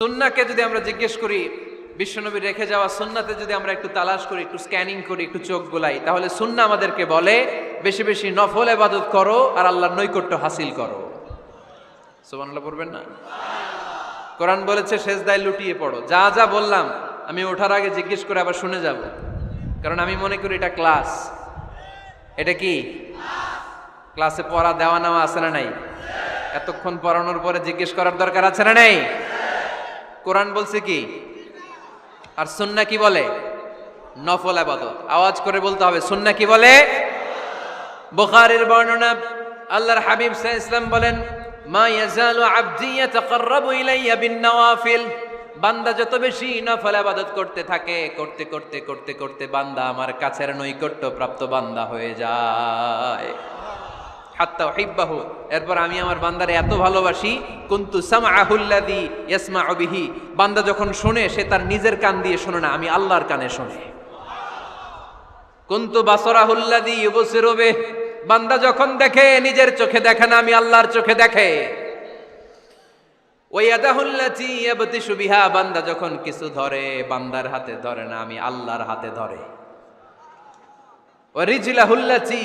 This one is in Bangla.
সুন্নাহকে যদি আমরা জিজ্ঞেস করি, বিশ্বনবী রেখে যাওয়া সুন্নাতে যদি আমরা একটু তালাশ করি, একটু স্ক্যানিং করি, একটু চোখ গোলাই, তাহলে সুন্নাহ আমাদেরকে বলে বেশি বেশি নফল ইবাদত করো আর আল্লাহর নৈকট্য হাসিল করো। সুবহানাল্লাহ পড়বেন না? কোরআন বলেছে সেজদায় লুটিয়ে পড়ো। যা যা বললাম আমি ওঠার আগে জিজ্ঞেস করে আবার শুনে যাব, কারণ আমি মনে করি এটা ক্লাস। এটা কি ক্লাসে পড়া দেওয়া নেওয়া আছে না নাই? এতক্ষণ পড়ানোর পরে জিজ্ঞেস করার দরকার আছে না নাই? কোরআন বলছে কি আর সুন্নাহ কি বলে? নফল ইবাদত। আওয়াজ করে বলতে হবে, সুন্নাহ কি বলে? বুখারীর বর্ণনা, আল্লাহর হাবিব সাল্লাল্লাহু আলাইহি ওয়াসাল্লাম বলেন, মা ইয়াজালু আবদি ইয়াতাকাররাবু ইলাইয়া বিন নওয়াফিল। বান্দা যত বেশি নফল ইবাদত করতে থাকে, করতে করতে করতে করতে বান্দা আমার কাছের নৈকট্য প্রাপ্ত বান্দা হয়ে যায়। হাত্তা উহিব্বাহু, এরপর আমি আমার বান্দারে এত ভালোবাসি, কুনতু সামআহুল্লাযী ইয়াসমাউ বিহি। বান্দা যখন শুনে সে তার নিজের কান দিয়ে শুনে না, আমি আল্লাহর কানে শুনে। কুনতু বাসরাহুল্লাযী ইউবসিরু বিহি। বান্দা যখন দেখে নিজের চোখে দেখে না, আমি আল্লাহর চোখে দেখে। ওয়া ইয়াদাহুল্লাতী ইয়াবতিশু বিহা। বান্দা যখন কিছু ধরে বান্দার হাতে ধরে না, আমি আল্লাহর হাতে ধরে। ওয়া রিজলাহুল্লাতী